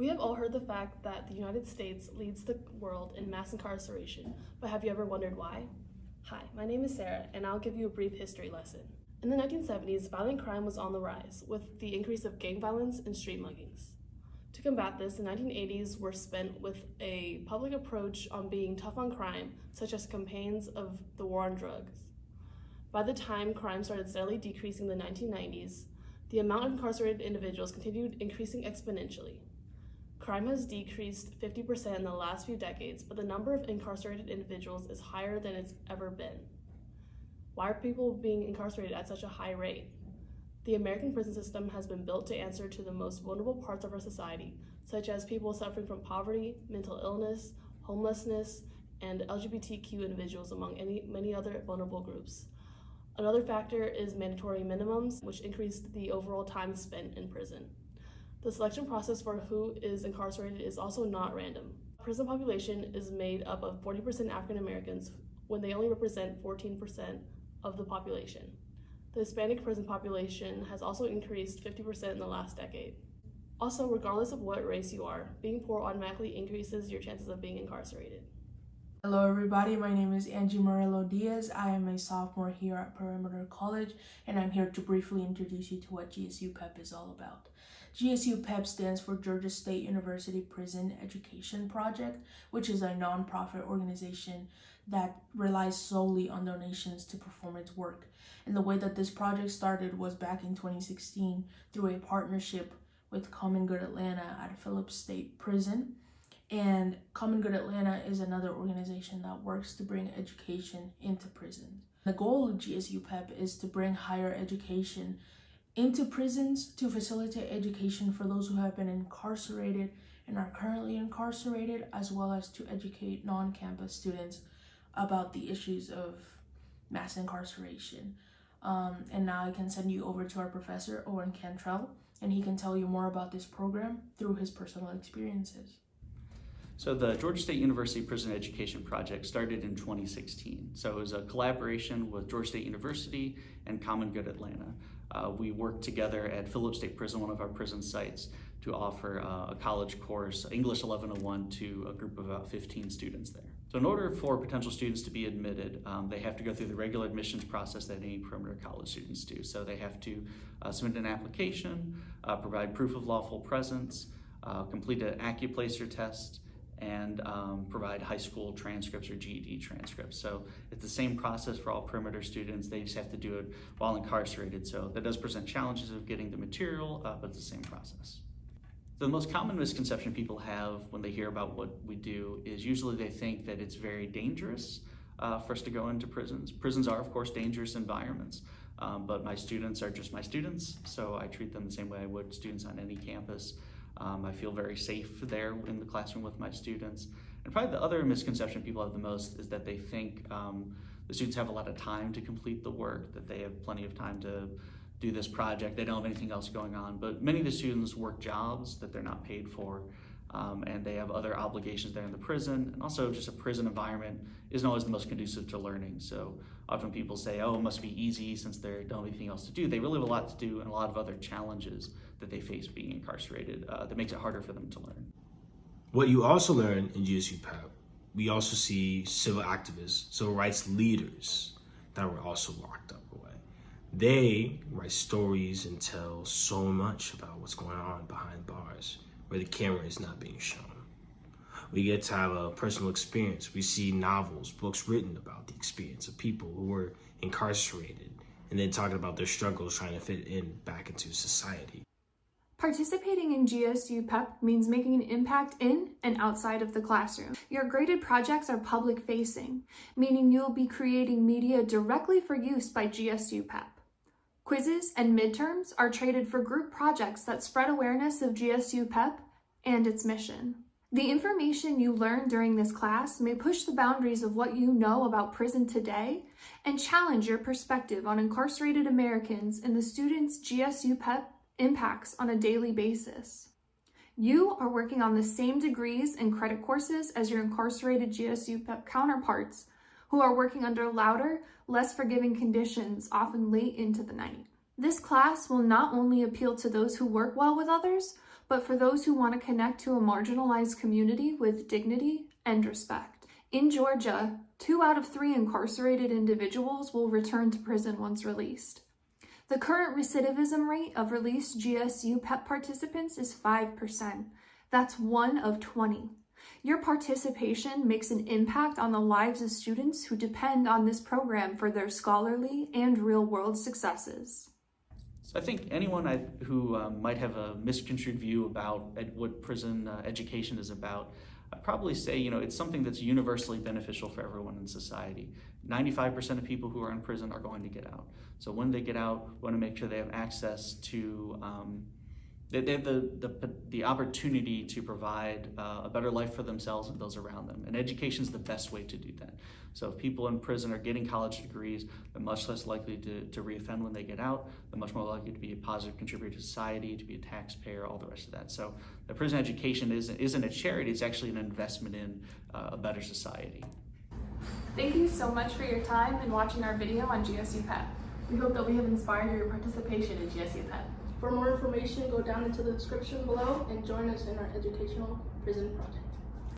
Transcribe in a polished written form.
We have all heard the fact that the United States leads the world in mass incarceration, but have you ever wondered why? Hi, my name is Sarah, and I'll give you a brief history lesson. In the 1970s, violent crime was on the rise, with the increase of gang violence and street muggings. To combat this, the 1980s were spent with a public approach on being tough on crime, such as campaigns of the war on drugs. By the time crime started steadily decreasing in the 1990s, the amount of incarcerated individuals continued increasing exponentially. Crime has decreased 50% in the last few decades, but the number of incarcerated individuals is higher than it's ever been. Why are people being incarcerated at such a high rate? The American prison system has been built to answer to the most vulnerable parts of our society, such as people suffering from poverty, mental illness, homelessness, and LGBTQ individuals, among many other vulnerable groups. Another factor is mandatory minimums, which increased the overall time spent in prison. The selection process for who is incarcerated is also not random. Prison population is made up of 40% African Americans when they only represent 14% of the population. The Hispanic prison population has also increased 50% in the last decade. Also, regardless of what race you are, being poor automatically increases your chances of being incarcerated. Hello everybody, my name is Angie Murillo Diaz. I am a sophomore here at Perimeter College, and I'm here to briefly introduce you to what GSUPEP is all about. GSUPEP stands for Georgia State University Prison Education Project, which is a nonprofit organization that relies solely on donations to perform its work. And the way that this project started was back in 2016 through a partnership with Common Good Atlanta at Phillips State Prison. And Common Good Atlanta is another organization that works to bring education into prisons. The goal of GSUPEP is to bring higher education into prisons to facilitate education for those who have been incarcerated and are currently incarcerated, as well as to educate non-campus students about the issues of mass incarceration. And now I can send you over to our professor, Owen Cantrell, and he can tell you more about this program through his personal experiences. So the Georgia State University Prison Education Project started in 2016. So it was a collaboration with Georgia State University and Common Good Atlanta. We worked together at Phillips State Prison, one of our prison sites, to offer a college course, English 1101, to a group of about 15 students there. So in order for potential students to be admitted, they have to go through the regular admissions process that any perimeter college students do. So they have to submit an application, provide proof of lawful presence, complete an AccuPlacer test, and provide high school transcripts or GED transcripts. So it's the same process for all perimeter students. They just have to do it while incarcerated. So that does present challenges of getting the material, but it's the same process. The most common misconception people have when they hear about what we do is usually they think that it's very dangerous for us to go into prisons. Prisons are, of course, dangerous environments, but my students are just my students, so I treat them the same way I would students on any campus. I feel very safe there in the classroom with my students. And probably the other misconception people have the most is that they think the students have a lot of time to complete the work, that they have plenty of time to do this project, they don't have anything else going on. But many of the students work jobs that they're not paid for, and they have other obligations there in the prison. And also just a prison environment isn't always the most conducive to learning. So often people say, oh, it must be easy since they don't have anything else to do. They really have a lot to do and a lot of other challenges that they face being incarcerated that makes it harder for them to learn. What you also learn in GSUPEP, we also see civil activists, civil rights leaders that were also locked up away. They write stories and tell so much about what's going on behind bars where the camera is not being shown. We get to have a personal experience. We see novels, books written about the experience of people who were incarcerated and then talking about their struggles trying to fit in back into society. Participating in GSUPEP means making an impact in and outside of the classroom. Your graded projects are public-facing, meaning you'll be creating media directly for use by GSUPEP. Quizzes and midterms are traded for group projects that spread awareness of GSUPEP and its mission. The information you learn during this class may push the boundaries of what you know about prison today and challenge your perspective on incarcerated Americans and the students GSUPEP impacts on a daily basis. You are working on the same degrees and credit courses as your incarcerated GSUPEP counterparts who are working under louder, less forgiving conditions, often late into the night. This class will not only appeal to those who work well with others, but for those who want to connect to a marginalized community with dignity and respect. In Georgia, 2 out of 3 incarcerated individuals will return to prison once released. The current recidivism rate of released GSUPEP participants is 5%. That's 1 of 20. Your participation makes an impact on the lives of students who depend on this program for their scholarly and real-world successes. So I think anyone who might have a misconstrued view about what prison education is about, I'd probably say, it's something that's universally beneficial for everyone in society. 95% of people who are in prison are going to get out. So when they get out, we want to make sure they have access to, they have the opportunity to provide a better life for themselves and those around them. And education is the best way to do that. So if people in prison are getting college degrees, they're much less likely to reoffend when they get out. They're much more likely to be a positive contributor to society, to be a taxpayer, all the rest of that. So the prison education isn't a charity, it's actually an investment in a better society. Thank you so much for your time and watching our video on GSUPEP. We hope that we have inspired your participation in GSUPEP. For more information, go down into the description below and join us in our educational prison project.